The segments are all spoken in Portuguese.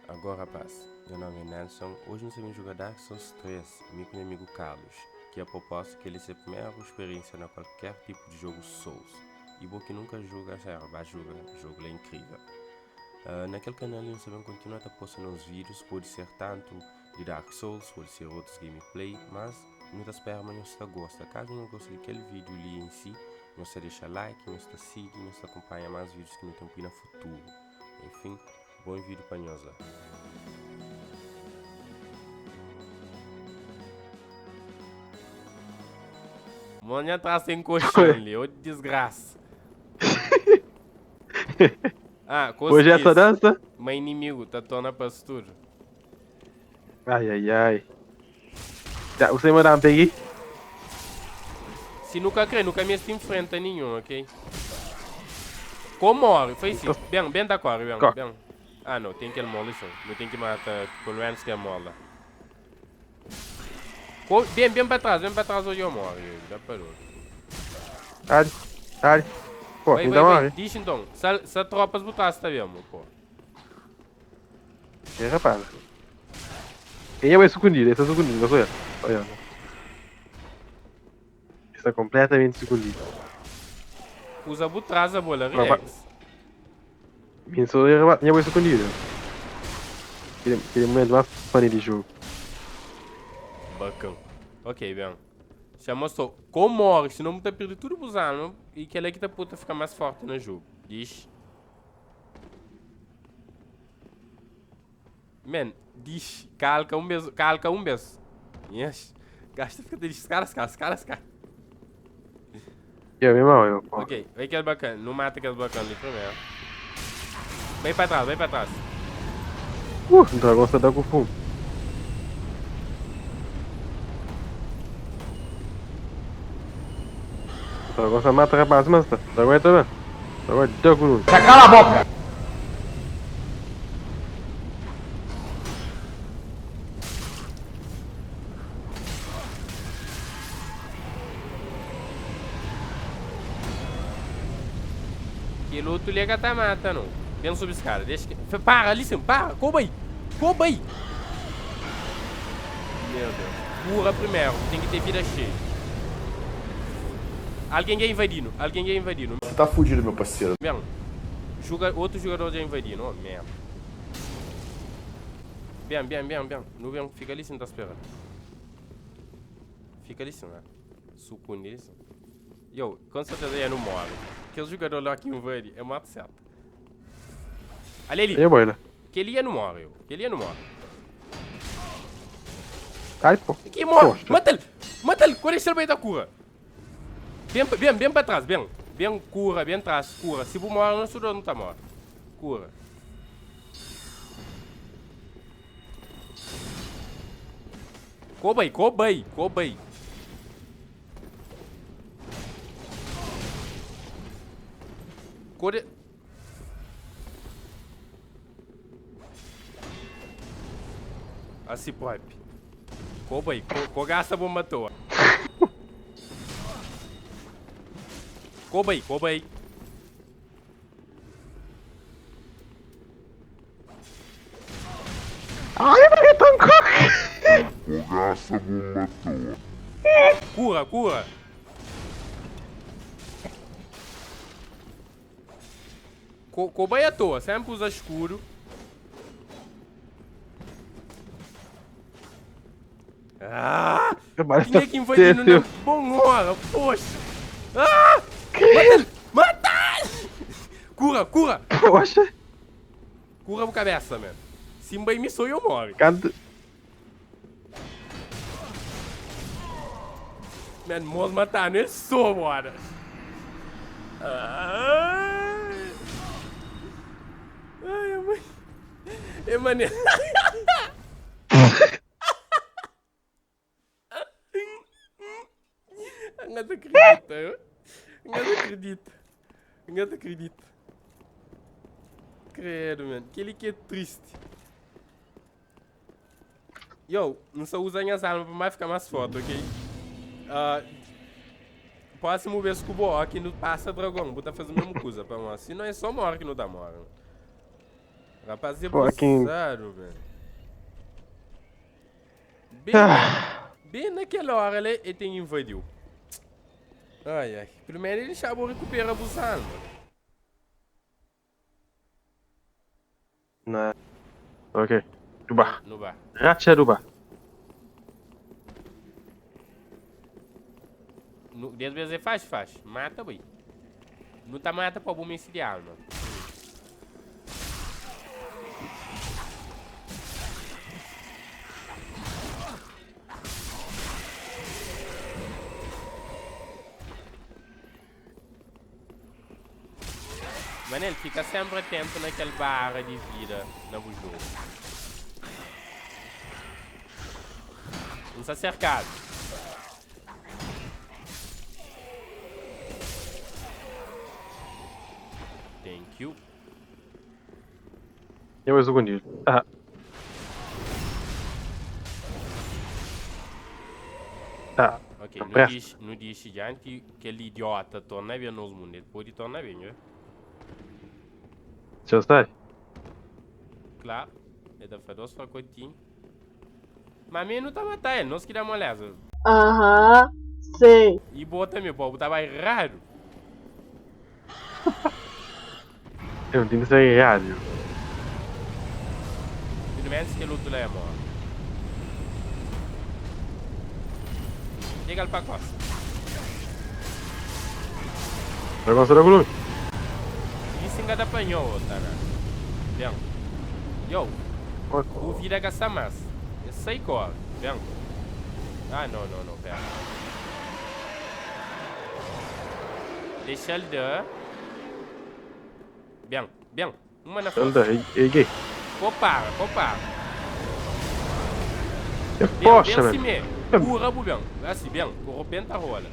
Agora, rapaz, meu nome é Nelson. Hoje nós vamos jogar Dark Souls 3, comigo com meu amigo Carlos, que é a proposta que ele seja a primeira experiência na qualquer tipo de jogo Souls. E bom que nunca joga, já vai jogar, o jogo é incrível. Naquele canal nós vamos continuar a postar uns vídeos, pode ser tanto de Dark Souls, pode ser outros gameplay, mas não espera, mas você gosta. Caso não goste daquele vídeo ali em si, você deixa like, você siga, você acompanha mais vídeos que não tem no futuro. Enfim, bom vídeo para nós lá. Mano, já tá sem colchão ali, ô desgraça. Ah, Hoje é essa dança? Mas inimigo, tá torna pastura. Ai, ai, ai. Já, você mandar um pegue? Se nunca crê, nunca me enfrenta nenhum, ok? Como morre? Foi assim. Bem da cor, bem. Ah, não, tem que ele mola isso. Não tem que matar, pelo menos que ele mola. Bem para trás hoje eu morro. Já parou. Dale. Pô, me dá uma vez. Diz então, se a tropas botasse, tá vendo, pô? É, rapaz. Quem é o escondido? Esse é escondido, não sou eu. Olha. Está completamente escondido. Usa botrás a bola, Rex. Quem sou eu? Quem é o escondido? Aquele momento mais funny de jogo. Bacão. Ok, bem. Já mostrou como morre, senão não tá perdendo tudo pros anos. E que ele é que tá puta ficar mais forte no jogo. Diz. Man, diz. Calca um beijo. Yes. Gasta fica deles. Caras. Eu, meu irmão, eu. Ok, vem aquele bacana. Não mata aquele bacana ali primeiro. Vem pra trás. O dragão está com fome. O dragão está mata rapaz, mas tá. O dragão é também. O dragão é teu cu. Cala a boca! Aquele outro liga tá matando. Vem subir esse cara. Deixa que. Para, ali sim, para. Coba aí. Meu Deus. Pula primeiro. Tem que ter vida cheia. Alguém é invadindo. Você tá fudido, meu parceiro. Bem. Outro jogador já invadindo. Oh, merda. Bem. Não vem. Fica ali sim, tá esperando. Fica ali sim, né? Suco nisso. Yo, com certeza ele não morre. Aquele jogador lá que invade é mato certo. Olha ali. E boina. Que ele não morre. Ai, pô. Que morre. Mata ele. Quando ele vai da cura. Bem pra trás, bem. Bem cura, bem atrás, cura. Se você morre, não tá morto. Cura. Coba aí. Core... Assim, pop. Coba aí. Gasta a bomba à toa. Coba aí. Ai, mas que tancou. Fogaça, bomba à toa. Cura. Coba aí à toa. Sempre usa escuro. Ah! Tinha que invadir no bom hora, poxa! Ah! Mata ele! Cura! Poxa. Cura a cabeça, mano. Se bem me sou eu morre. Cada... Mano, moço matando ele só, bora. Ai, mãe. É maneiro. Não acredito. Credo, mano. Aquele que é triste. Yo, não só usa as armas pra ficar mais forte, ok? Próximo vez que o Boa aqui não passa dragão, vou fazer a mesma coisa pra nós. Se não é só uma hora que não dá mora. Rapaz, Fucking- debruçaram, velho. Bem naquela hora ele tem invadiu. Ai. Primeiro ele chamou recupera abusando. Nah. Ok. Rubah. No bar. Racha rubah. Às vezes é faz. Mata, boi. Não tá mata pra bom esse de alma. Manel, fica sempre atento naquela barra de vida na jogo. Não está cercado. Thank you. Eu uso o Ah. Tá. Ok, Presta. não diz já que aquele idiota torna bem nos mundos. Ele pode tornar bem, né? Já sai? Claro. Ele deve fazer os pacotinhos. Mas mim não tá matando ele, nós queremos olhar. Aham, sei. E bota meu povo, tava errado. Eu não tenho que ser errado. Pelo menos que luto lá é morto. Chega ele pra costa. Vai gostar do volume? Isso ainda apanhou, tá? Bem. Yo, o vira gastar mais. Isso aí corre. Bem. Ah, não, pera. Deixa ele dar. Bem. Uma na frente. Anda, gay. Popar. Poxa, assim velho. mesmo. Cura, bubão. Assim, bem. Corrobenta a rola.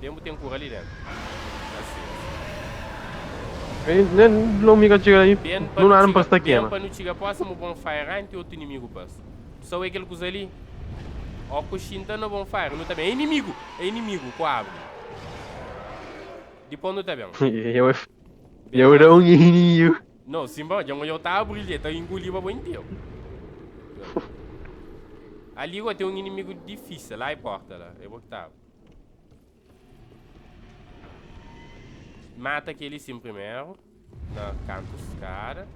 Tem cura ali dentro. Não me diga aí. Bem Não há para estar aqui, bem mano. para não chegar próximo, bonfire antes outro inimigo passa. Só é aquele coisa ali. Ó, coxinta no bonfire. Não tá bem. É inimigo, quase. Depois não tá bem. Eu não inimigo. Não, Simba, eu tava brilhando, tá engolindo bem inteiro. Ali ó, tem um inimigo difícil, lá e porta lá. Eu vou que tava. Mata aquele sim primeiro. Na canto dos caras.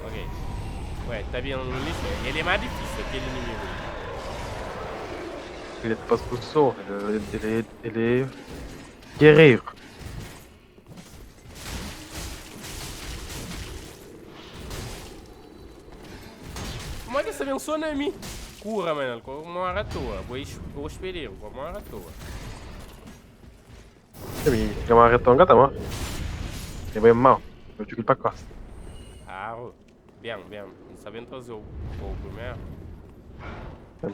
Ok. Ué, tá vendo no lixo? Ele é mais difícil, aquele inimigo. Ele é pastor, ele é guerreiro. Como é que você pensou em mim? Cura, mano, com uma hora à toa. Vou esperar, com uma hora à toa. É uma retonga, tá bom? É bem mal. Eu digo pra costa. Ah, bem. Não sabendo trazer o primeiro.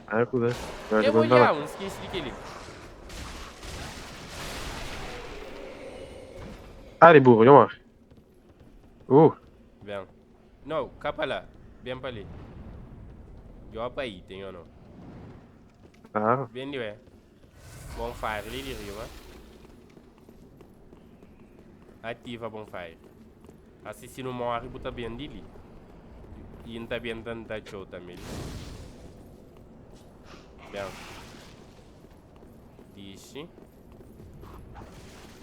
Ah, cuidado. Eu vou olhar, não esqueci daquele. Ali, burro, já morre. Bem. Não, capa lá. Bem pra ali. Eu pra aí, tem ou não? Ah, Bem de ué. Bonfire ali de riba. Ativa a bonfire. Assim se não morre, bota bem dele. E não tá bem tanta show também. Bem. Deixe.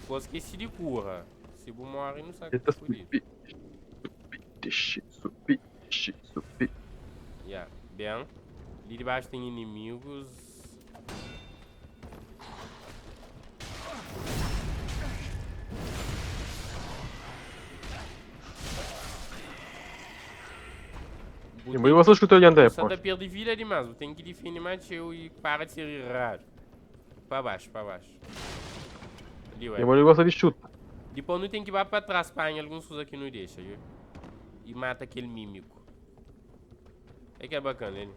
Pô, esqueci de cura. Se eu morrer, não sabe o que eita, é por isso. subi. Yeah. Bem. Ali debaixo tem inimigos. Eu vou só escutar olhando aí, Só pô. tá perdi vida demais. Tem que definir mais e para de ser raro. Pra baixo. Ali, ué. Eu vou gostar de chuta. Depois não tem que ir pra trás, pá, em alguns coisas que não deixa, viu? E mata aquele mímico. É que é bacana, ele.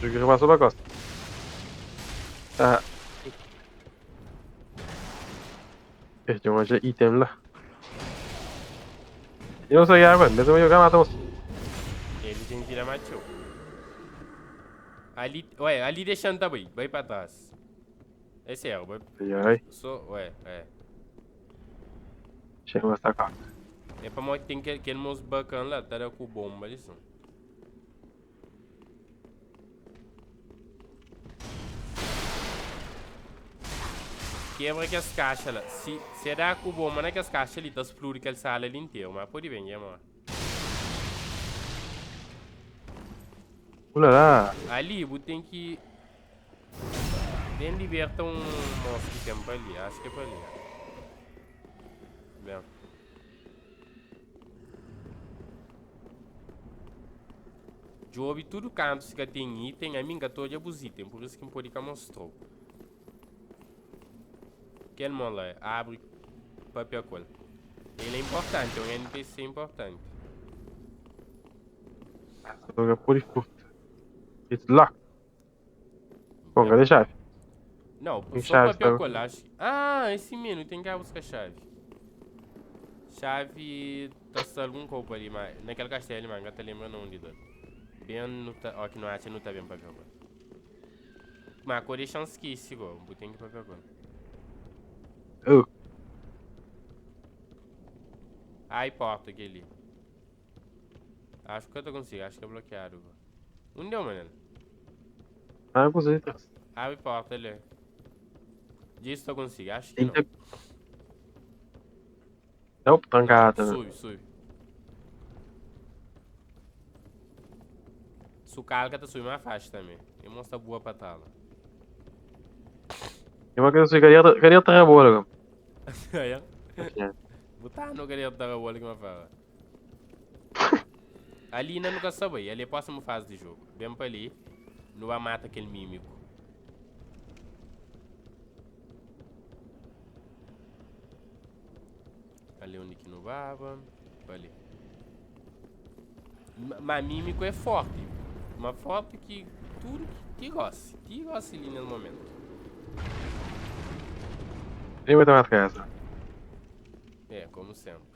Eu que passou pra costa. Ah. Perdi um item lá. Eu não sei água, mas eu vou jogar matar Ele tem que tirar matou. Ali, ué, ali deixando também. Vai pra trás. Esse é, o Ai, ai. ué, é. Deixa eu mostrar cá. É pra mostrar que tem aquele moço bacana lá, tá com bomba ali, só. Quebra que as caixas lá. Se dá com bomba, não é que as caixas ali, tá explode aquela sala ali inteira, mas pode vir, é, mano. Olha lá. Ali, você tem que... Tem liberta um monstro que tem pra ali, acho que é pra ali. Bem. Job tudo canto que tem item, a minha toda é os itens, por isso que me pode que mostrou. Aquele mano lá, abre papel cola. Ele é importante, é um NPC importante. Joga por e curta. It's locked. Bom, cadê a chave? Não, Tem só chave, papel tá? cola. Ah, esse menino tem que ir buscar chave. Chave tá só algum corpo ali, mas naquele castelo, mano, tá lembrando onde dá. Bem no tá, ó, que não acha, não tá bem papel cola. Mas a cor é chance que isso, igual, tem que papel cola. Oh. Ai, porta aquele. Acho que eu tô conseguindo, acho que é bloqueado. Onde deu, mano? Ah, não consigo. Abre porta ali. Diz se eu consigo, acho que Tem não. que... Não, trancada. Sube, sube. Se o carga tá subindo mais fácil também. Tem mostra boa pra tala. Tem uma coisa assim, cadê a terra-bola? Aí, ó. Botar no galera da bola que me fala. Ali ainda nunca soube, ali é a próxima fase do jogo. Vem pra ali, não vai matar aquele mímico. Ali onde que não vai, pra ali. Mas mímico é forte. Mas forte que tudo que gosta. Que gosta ali no momento. Nem vai ter mais casa. É, como sempre.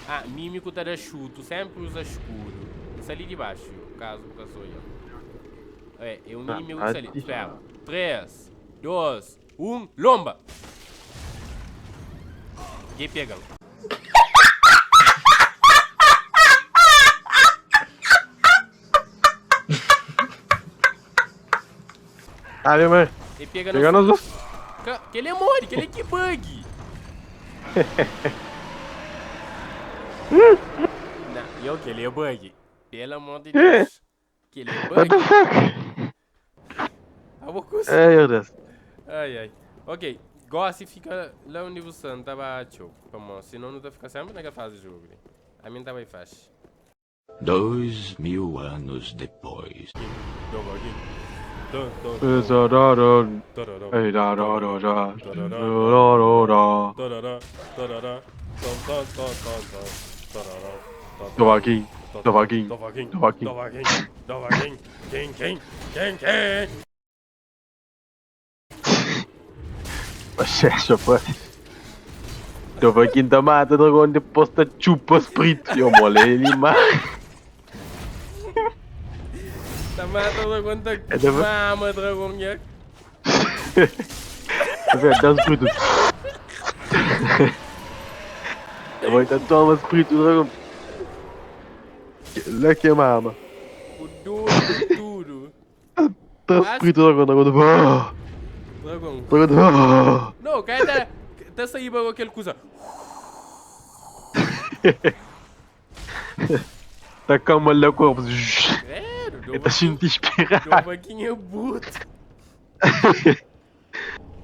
Ah, mímico tá da chuto, sempre usa escuro. Isso ali de baixo, caso sou eu. É, eu mímico isso ali. Espera. 3, 2, 1, lomba! Ninguém pegando. Ali, mãe. Ele pega no. Pegando os dois. Que ele é mole, que ele é que bug. Não, eu que ele é bug. Pelo amor de Deus. Que ele é What bug. the fuck? Eu vou conseguir. Ai, meu Deus. Ai, ai. Ok. Gosta e fica lá onde você não tava show. Vamos, senão não tá ficando sempre naquela fase do jogo. Né? A minha tava aí fácil. 2000 anos depois. Așa, pă. Dovăghind mata dragón de posta chupa sprit. Eu molei lima. Tá matando quanta deve- mama, dragão, já. Avea, dá sprit. Eu vou tentar tomar sprit dragón. Lá que mama. O duro, tudo. Tá sprit dragón agora. Dragão. Dragón. Não, o cara tá saindo com aquele coisa. Tá calma lá corpo. Sério, Ele tá sentindo inspirado. Deu vaquinha buta.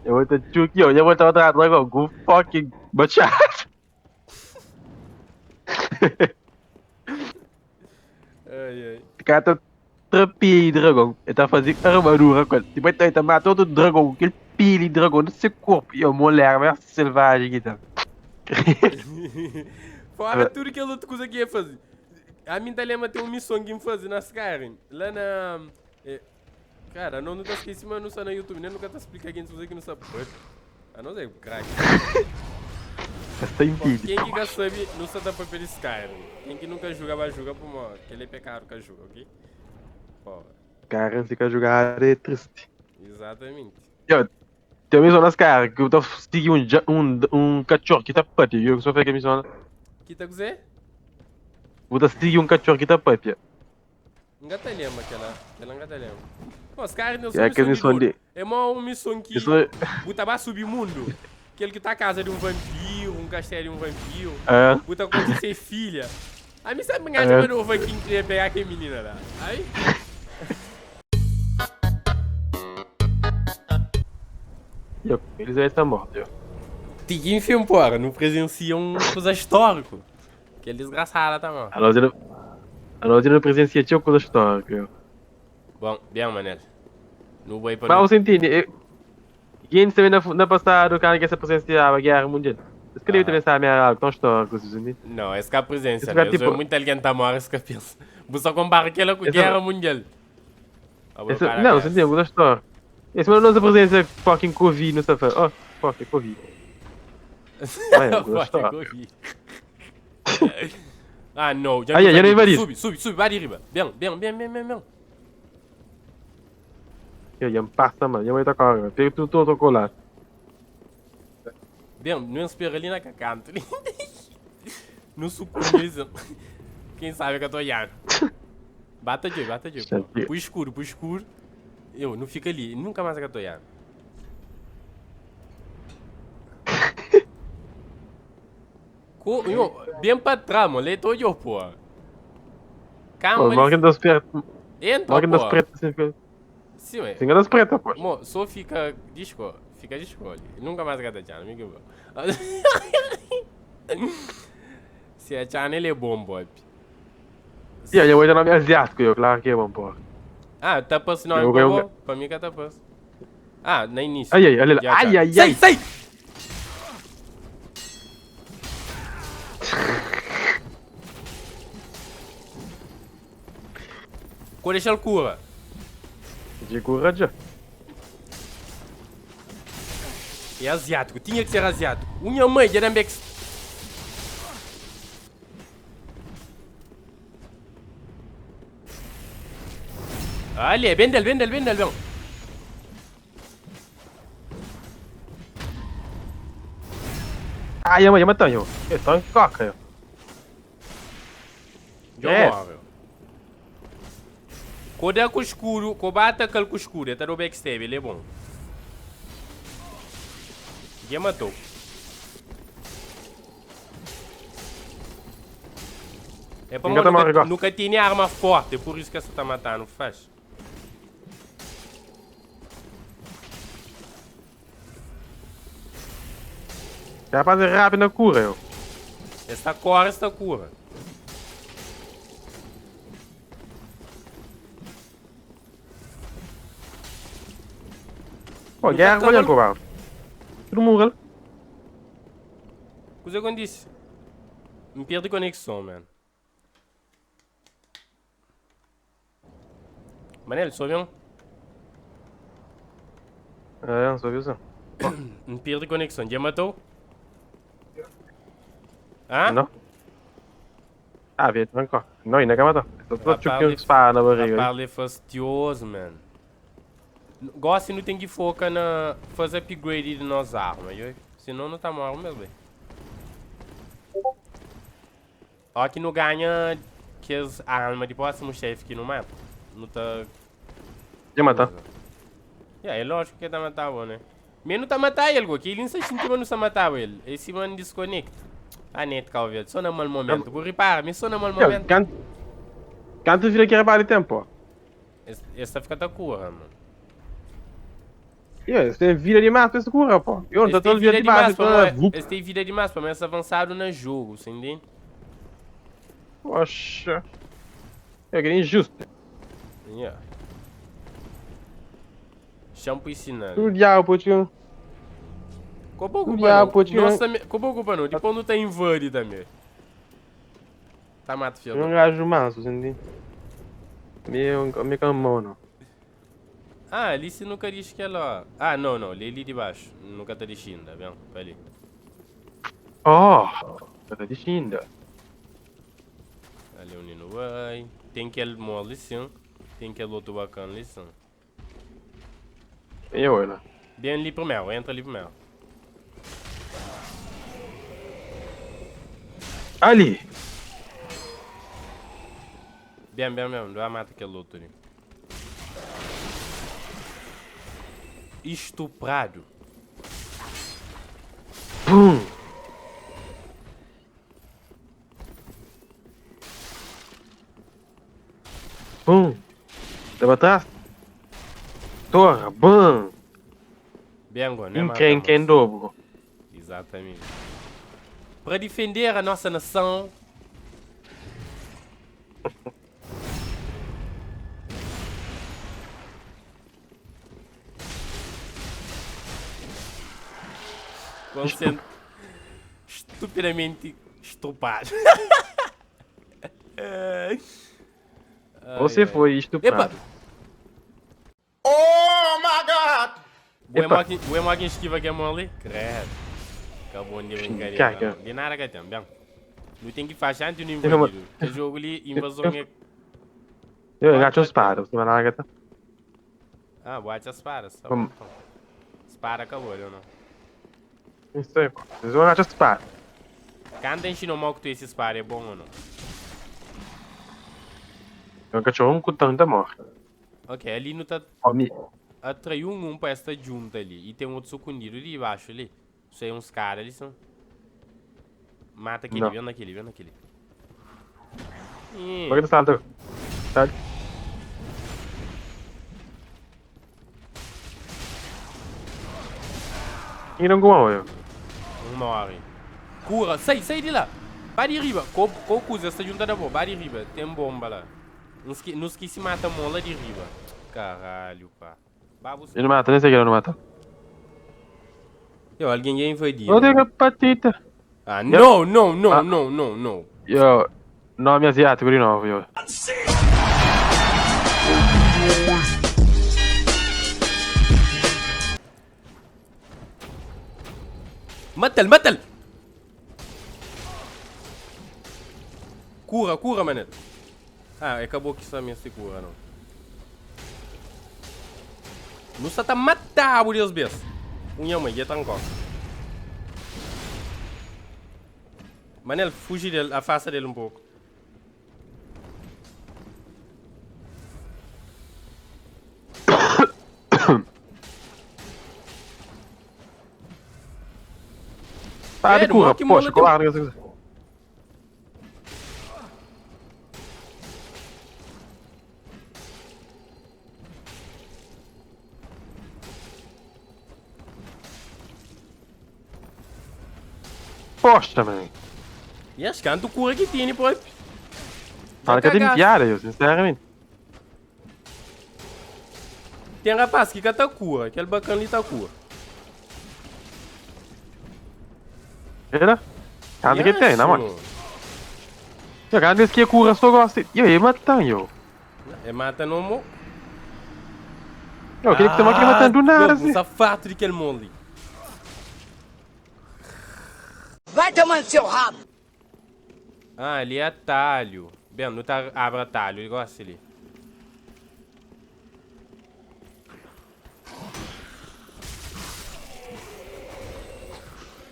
Eu vou ter aqui, ó. Eu vou estar dragão. Go fucking bachado. Ai, ai. O cara tá trapinho dragão. Ele tá fazendo armadura com ele. Depois ele tá matando o dragão. Aquele pilho de dragão no seu corpo. E a mulher mais selvagem aqui tá. Fora tudo que a outra coisa que ia fazer. A minha talema tem uma missão que ia fazer nas caras. Lá na. Cara, não tá esquecendo, mas não está no YouTube. Nem nunca tá explicando quem você que não sabe. A não sei, crack. Mas tá em Quem vídeo. que sabe não sabe pra pelo Skyrim. Quem que nunca joga vai jogar por uma. Que ele é pecado que joga, ok? Pô. Cara, fica a jogar é triste. Exatamente. Yo, tem uma missão nas caras que eu tô seguindo um cachorro que tá papi. Eu só fui que missão. Que tá dizer? Eu tô seguindo um cachorro que tá papi. Não tá lembra aquela não tá lembra. Os caras não É são missão de. É uma missão que Isso é. Buta vai subir mundo. Aquele que tá a casa de um vampiro, um castelo de um vampiro. É. Buta como ser filha. A mim sabe engajar mas o vampiro que ia pegar aquela menina lá. Aí. Yo, eles aí estão mortos, yo. Tinha em filme, porra. Não presencia coisa histórico. Aquele desgraçado tá mal. A nós não presencia tinha coisa histórica, yo. Bom, bem, Manel. Não vou ir pra Mas você entende? Quem também na passado, o cara que se presenciava a guerra mundial. Escreve também sabe algo tão histórico, você entende? Não, essa que é a presença, Isso né? é Eu tipo- sou muito inteligente a morrer, esse que eu penso. Você só compara aquela com a Isso- guerra mundial. Não, você entende? Coisa histórica. Esse mano não se presencia fucking Covid, não sabe? Oh, fucking Covid. Vai, coisa histórica. Ah, não. Aí, já não invadiu. Sube, vai de riba. Bem. Yo, já me passa, mano. Já vai estar com a água. Pega tudo tocou lá. Bem, não espera ali na cacanta. No sucumbição. Quem sabe que eu tô olhando. Bata de, pô. Pro escuro. Eu, não fica ali. Nunca mais que eu tô olhando. Bem pra trás, mano. Leitor de pô. Calma, Morre das pretas. entra, Morre das pô. pretas. Sim, ué. Sim, das pretas, pô. Mo, só fica de escola. Nunca mais gata de amigo meu. Se a Chana ele é bom, Bob. E aí, eu vou dar nome asiático, eu. Claro que é bom, pô. Ah, tapas não é Eu- bom. Pra mim que é tapas. Ah, no início. Ai, olha lá. Já tá. Ai. Sai! Vou deixar ele cura. De cura já. É asiático, tinha que ser asiático. Unha mãe, já era mex. Olha, vendel, bem. Ai, já matou, eu. Estão em coca, eu. Já É. morreu. Quando é com escuro, quando bate aquele com escuro, até no backstab, ele é bom. Já matou. É pra Nunca tá nunca, mal, nunca tinha arma forte, é por isso que essa tá matando, faz. Já fazer rápido na cura, eu. Esta cora, esta cura. Pô, guerra, olha, pô. Tudo morreu. Coisa que eu disse. Me perdi conexão, mano. Manel, só viu? É, só viu isso. Me perdi conexão. Já matou? Hã? Não. Ah, vê, tranquilo. Não, ainda quer matar. Só tô Rapaz, chupando espada na barriga. Rapaz, ele é fastidioso, mano. Gosto não tem que focar na fazer upgrade de nossas armas, viu? Senão não tá mal, meu bem. Ó que não ganha que as armas de próximo chefe que não mata. Não tá... Já matar. É lógico que tá matando, né? Mas não tá matando ele, que ele não se sentiu, não tá matando ele. Esse mano desconecta. A net, calma, só no mal momento. Vou reparar, mas só no mal momento. Canto vira que repare tempo, ó. Essa fica da cura, mano. Esse tem vida demais pra essa cura, pô. Eu não tô todo vida demais, Esse tem vida demais, pra mais avançado no jogo, você entende? Poxa. É que é injusto. Yeah. Shampoo ensinando. Tudo diabo, pô, tio. Como Já, ocupa pô, não? tio. Nossa, como ocupa não? Depois não tem invade também. Tá mato, filho. Eu não gajo manso, você entende? Meio camão, não. Ah, ali se nunca diz que ela... Ah, não, ali de baixo. Nunca tá deixando, tá vendo? Vai ali. Oh, tá dizendo. Ali o Nino vai. Tem aquele mole sim. Tem aquele outro bacana ali sim. Eu, olha. Bem ali primeiro, entra ali primeiro. Ali! Bem, não vai matar aquele outro ali. Estuprado. Pum! Pum! Dá pra trás? Torra! Bam! Bem, agora, né? Quem dobro. Exatamente. Para defender a nossa nação. Vão sendo estupidamente estupados. Você foi estuprado. Epa! Oh my god! O Emoag esquiva aqui a mão ali? Credo. Acabou de brincadeira. Caga. De nada que tem, bem. Não tem que fazer antes de invadir. O jogo ali, invasão é. Eu engato os paros, você vai lá, gata. Ah, bate as paras. Tá Vamos. bom. Spara acabou, eu não. Isso aí, pô. Vocês vão engatar os paros. Quando ensinou mal que tu esse spara é bom ou não? Eu cachorro um cutão da morte. Ok, ali não tá. Atraiu um pra esta junta ali. E tem um outro sucundido ali embaixo ali. Isso aí, uns caras ali são. Mata aquele, Não. vendo aquele. Vai que tá salto. Tá? E não como eu. Morre. Cura, sai de lá. Vai de riba. Qual coisa esta junta da boa? Vai de riba. Tem bomba lá. Nos que se mata mola de riba. Caralho, pá. Ele não mata, nem sei que ele não mata. Alguém ia invadir. Eu tenho patita. Ah, não. Eu. Nome asiático de novo, eu. Mata-lhe! Cura, mané. Ah, acabou que isso também se cura, não. Não está a matar, por Deus, bes. Mãe, já tá em costa. Manel, fugi dele, afasta dele um pouco. Para de cura, poxa, claro. Poxa, man. E acho que ando cura que tem, pô. Fala que eu tenho piada, eu, sinceramente. Tem rapaz que tá cura, aquele bacana ali tá cura. Era? Cada que tem, não, mano. Eu cada vez que cura, só gosto. E aí, matando, eu. É mata no mo. Eu queria que você não queria matando do nada, assim. Safado de aquele mundo ali. Vai tomando seu rabo! Ah, ali é atalho. Bem, não tá abre atalho, ele gosta ali.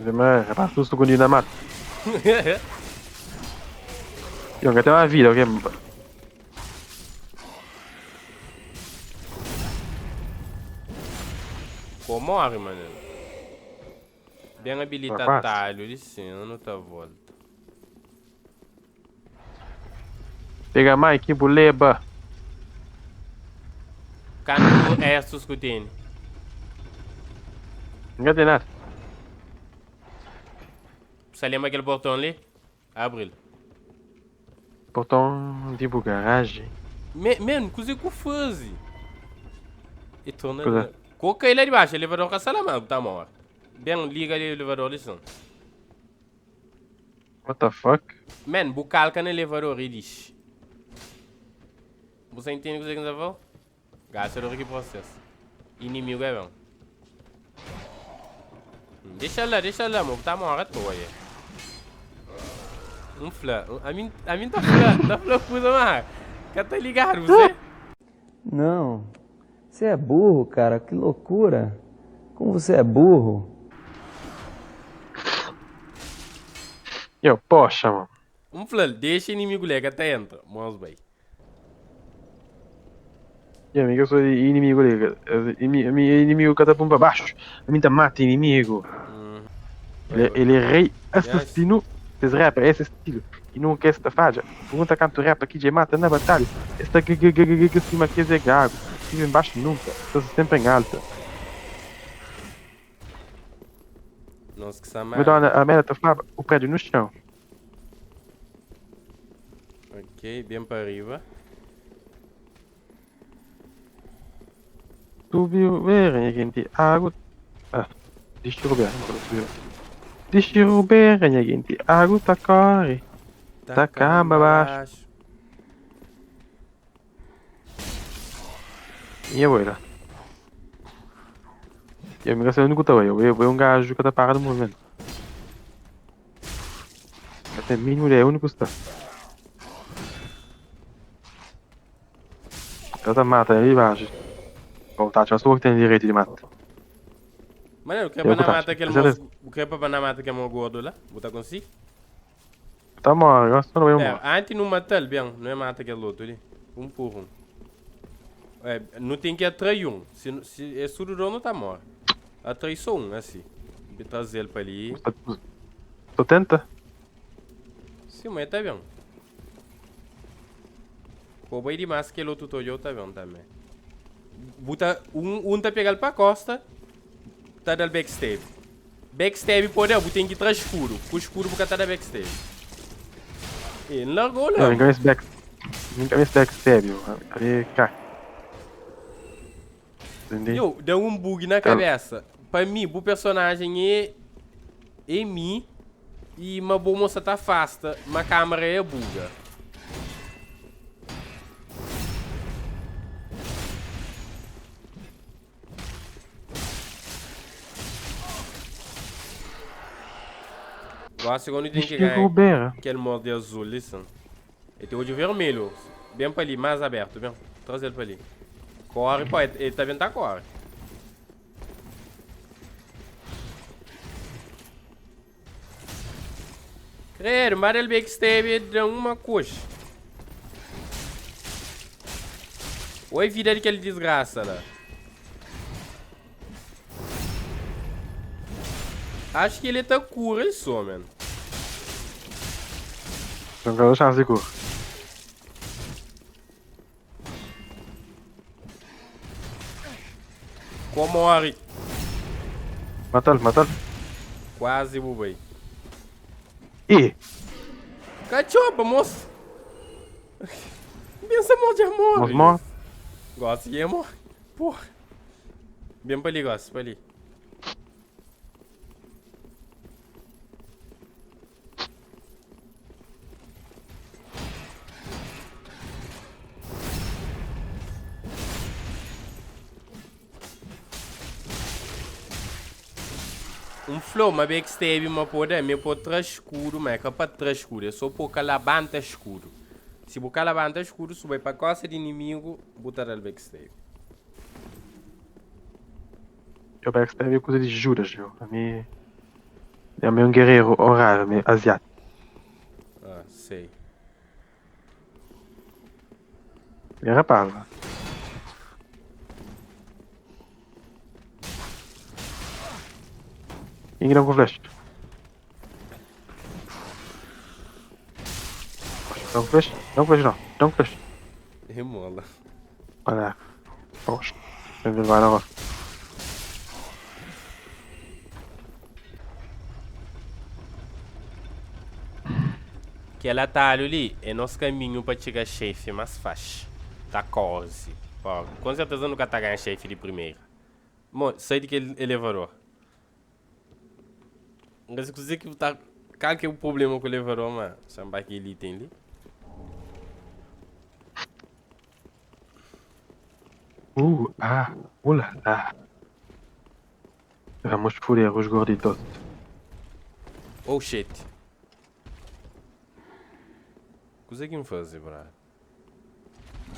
Mas, rapaz, susto com o dinamite. Eu quero ter uma vida, ok? Pô, morre, mano. Bem habilita Rapaz. atalho, licença, não tá volta. Pega Mike, buleba. Canto é suscutene. Não tem nada. Você lembra aquele portão ali? Abre ele. Portão tipo garagem. Mano, coisa que eu faz. E torna. Coisa. Coloca ele ali embaixo, elevador com a sala, tá morto. Bem, liga ali o elevador, lição. What the fuck? Man, bucalca no elevador e diz. Você entende o que você quer falar? Gasta aqui processo. Inimigo é bom. Deixa lá, mano. Tá morto, toia. Flã. A mim tá flã. Tá flã, coisa mais. Quer tá ligado, você? Não, Você é burro, cara, que loucura. Como você é burro. Poxa, mano. Flor, deixa inimigo lega até entra. Mos bem. Amigo, eu sou inimigo ali. Inimigo que tá pra baixo. A mim tá mata inimigo. Ele é rei assassino dos rappers, esse estilo. E não quer esta falha. Pergunta quanto rap aqui já mata na batalha. Esta que cima aqui é gago. Estive embaixo nunca. Estou sempre em alta. Nossa, que essa Me dá merda. a merda, tá o prédio no chão. Ok, bem para arriba. Subiu, verem, gente. Água. Ah, distribuir. Distribuir, gente. Água tá corre. Tá cá abaixo. E eu era. E a migração não escuta, eu um gajo que tá parado no movimento. Até mínimo é o único que está. Ela tá mata ali embaixo. Oh, tá, tinha só que tem direito de mata. Mano, o que é Eu pra vou mata aquele tá. moço? O que é pra mata aquele moço gordo lá? Botar consigo? Tá morto, eu só não eu É, morto. antes não mata ele, bem, não é mata aquele outro ali. Um por um. É, não tem que atrair um. Se é sururão, não tá morto. Atrai só um, assim. De trazer ele pra ali. Tu tenta? Sim, mas tá bem. Roubei demais aquele outro Toyo, tá bem também. Buta, tá pegando pra costa. Tá dando backstab. Backstab poder, tem que ir pra escuro. Com escuro porque tá da backstab. E não largou Não, não. ninguém esse backstab, ali, cara. Entendeu? Eu, deu um bug na cabeça. Pra mim, o personagem é mim. E uma boa moça tá afasta. Uma câmera é buga. Agora, segundo tem que ganhar aquele modo de azul, listen. Ele tem o de vermelho. Bem pra ali, mais aberto, bem. Traz ele pra ali. Corre, pô, ele tá vendo, tá corre. Credo, mas ele backstab de uma coxa. Oi, vida daquele desgraça lá. Acho que ele tá cura isso, mano. Então, quero chance de cor. Comore. Mata-lo. Quase bubei. Ih! Cachopa, moço. Pensa mal de amor. Vamos morrer. Gosta de amor. Porra. Bem pra ali, gosta, pra ali. Um flow, mas backstab, uma poder, me pôr trás escuro, mas é para trás escuro, é só por calabanta escuro. Se o calabanta escuro, subir para costa de inimigo, botar ele backstab. Eu backstab é coisa de juras, viu? A mim... É meio um guerreiro horário, meio asiático. Ah, sei. É rapaz. Quem não com flash? Não com flash? Não com flash não. Não com flash. Remola. Olha. Poxa. Ele vai na roça. Aquele atalho ali é nosso caminho para chegar chefe mais fácil. Tá quase. Ó, com certeza nunca tá ganhando chefe de primeira. Bom, sai daquele elevador. Mas inclusive que tá. Qual que é o problema com o elevador, mano? Samba aquele item ali. Lá. Vamos fuder os gorditos. Oh shit. Conseguimos fazer, brother.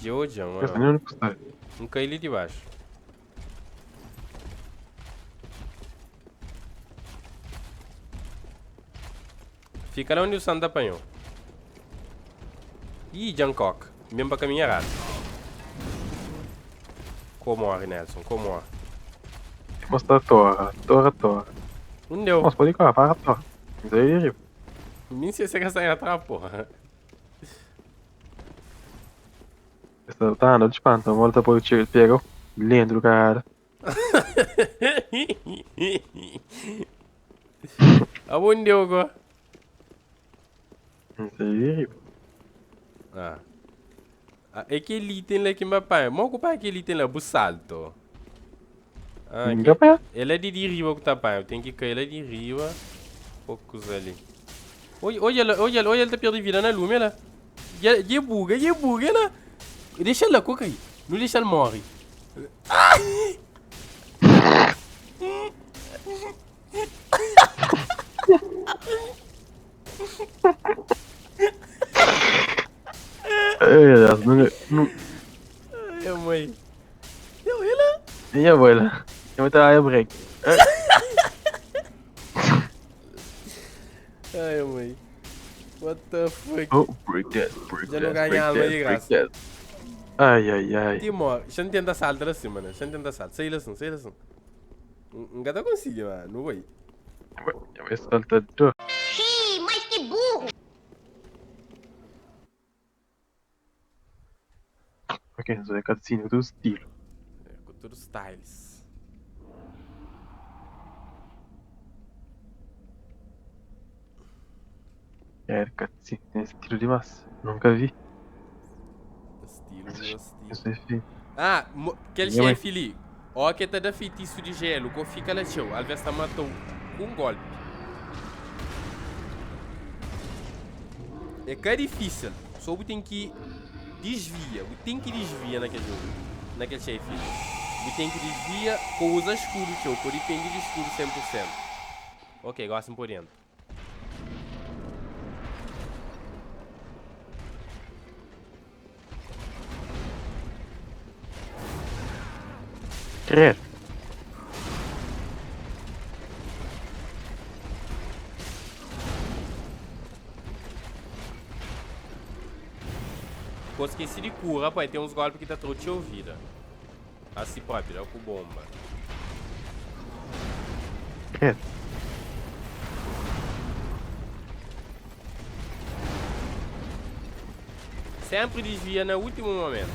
De hoje, Essa mano. nem é o único que sai. Não cai ali de baixo. Fica lá onde o Santa apanhou. Ih, Jungkook. Mesmo pra caminhar errado. Como morre, Nelson? Como morre? Mostra a torre. Não deu. Nossa, pode ir cá, para a torre. Mas aí, Nem sei se você quer sair atrás, porra. essa tá andando de espanto. Uma hora depois ele pega. Lindo, cara. Aonde deu agora? Isso aí. Ah. Aquele item lá que meu pai. Vamos ocupar aquele item lá, o salto. Ah, Ninguém apanha. ele é de riba que tá pai. Eu tenho que cair ele de riba. Poucos ali. Olha, ele tá perdendo vida na lume lá. E buga lá. Deixa ele lá, coca aí. Não deixa ele morrer. Ai, Deus, não. Ai, mãe. Deu ele. Minha abuela. Eu vou dar a break. Ai, mãe. What the fuck? Oh, break that. Já não ganhava de graça. Ai. Timor, deixa eu tentar saltar assim, mano. Deixa eu tentar saltar. Sai assim. Nunca tá conseguindo, mano. Não vai. Eu vou saltar tudo. Ih, mas que burro! Ok, isso é cutscene do estilo. Cultura styles. É, cutscene. Tem estilo demais. Nunca vi. Estilo. Isso é feio. Ah, aquele Minha mãe. chefe ali. Ó, que tá da feitiço de gelo. Que fica lá, tio. Alvesta matou com um golpe. É que é difícil. Só o tem que desvia. O tem que desvia naquele jogo. Naquele chefe. O tem que desvia com usa escudo, tio. Por depende de escudo 100%. Ok, gostem por dentro. Credo. Pô, esqueci de cura, rapaz. Tem uns golpes que tá todo te ouvida. Assim pode, é com bomba. Credo. Sempre desvia no último momento.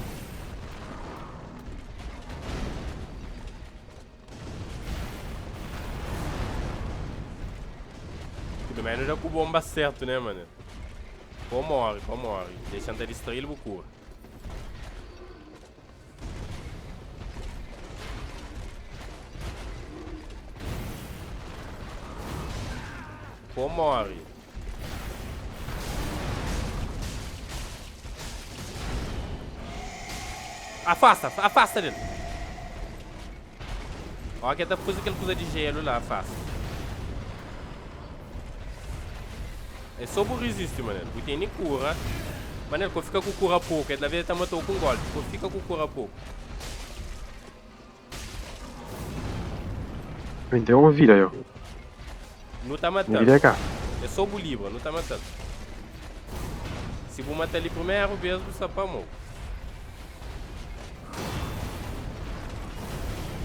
Pelo menos é com bomba certo, né, mano? Pô, morre. Deixando ele distrair o cura. Pô, morre. Afasta dele. Ó, que tá coisa que ele usa de gelo lá, afasta. É só por resistir, mano. Porque tem nem cura. Mano, quando fica com cura pouco, ele na vez tá matou com golpe. Quando fica com cura pouco. Me deu uma vira, eu. Não tá Me matando. vira cá. É só o livro, não tá matando. Se vou matar ele primeiro, mesmo, só pra mão.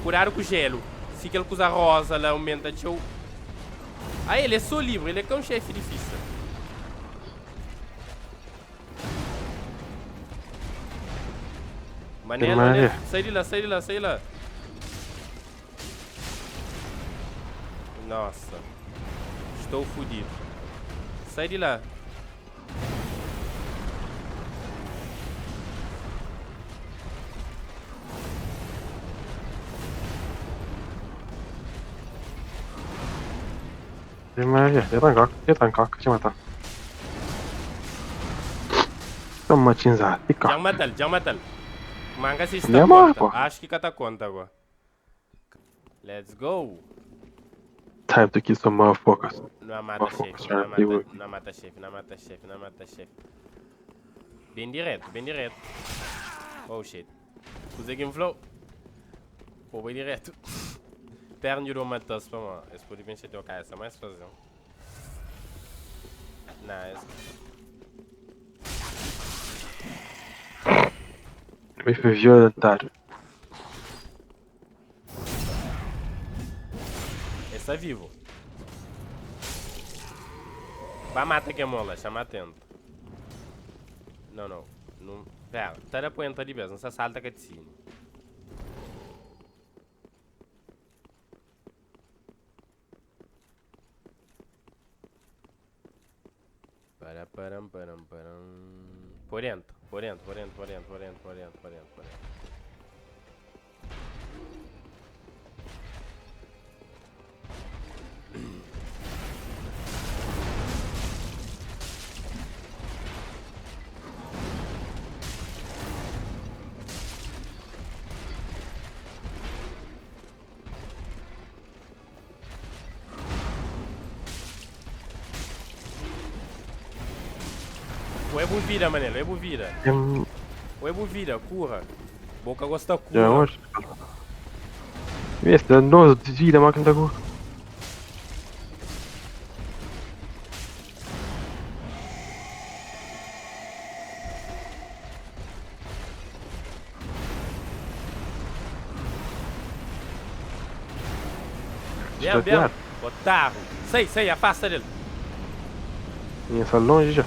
Curar com gelo. Se ele usa rosa, ela aumenta teu. Ah, ele é só livre, ele é que é um chefe difícil. Manela, né? Sai de lá. Nossa. Estou fodido. Sai de lá. Dia Bangkok, deixa eu matar. Toma tinzada, pica. Já mata ele. Manga se Minha está mãe, conta. pô. Acho que cata conta agora. Let's go. Time to kill some motherfuckers. Não mata chefe, Focus, não right? mata chefe. Bem direto. Oh shit. Consegui flow. Pô, bem direto. Perna de uma tosse pra mim. Esse pode bem ser teu cara, essa mais fazer. Nice. Também foi violentário. Esse é vivo. Vai matar que é mola, chama atento. Não, não. Não. Pera, tá da poenta ali mesmo, não se salta cutscene. Param. Por dentro. O Ebu vira, Manelo, o Ebu vira. O Ebu vira, curra. Boca gosta Já curra. hoje. Este é novo de vida, a máquina da cor. Vem. Otário. Sai, afasta dele. Minha só longe já.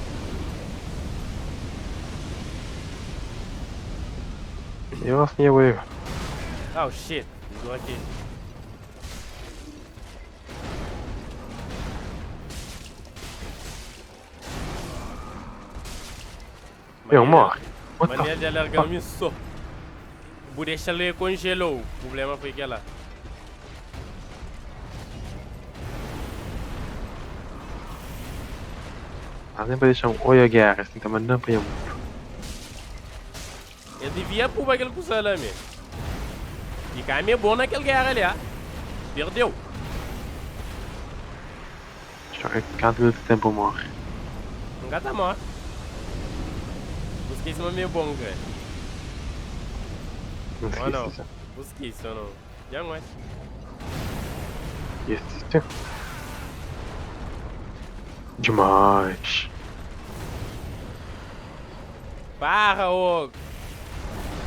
Eu assim eu erro. Oh shit, estou aqui. Eu morro. Maneira de alargar o só. O deixa ele congelou. O problema foi que lá. Ah, nem para deixar um oi a guerra, assim também não para muito. Eu devia pôr aquele com o salame. E cai meio bom naquele guerra ali, ah. Perdeu. Já que cada minuto de tempo morre. Nunca tá morto. Busquei isso meio bom, cara. Não Ou não? esqueci. Busquei isso ou não? Já não é. Este. Demais. Para, ô.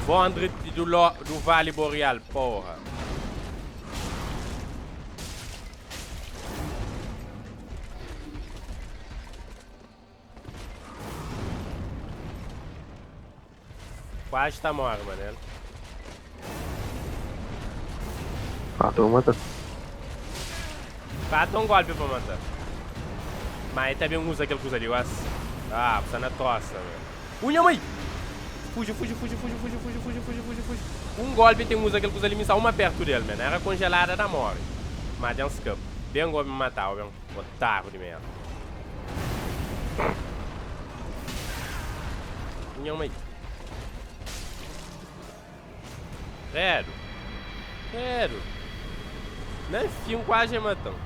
Vondre do Vale Boreal, porra. Quase tá morto, Manelo. Ah, tô matando. Falta um golpe pra matar. Mas ele também usa aquele coisa ali, eu acho. Ah, precisa na tossa, velho. Unha, mãe! Fuge. Um golpe tem usa aquele coisa ali, me salva uma perto dele, mano. Era congelada da morte. Mas deu um escape. Bem um golpe me matar, velho. Otário de merda. Unha, mãe. Credo. Não, enfim, quase matando.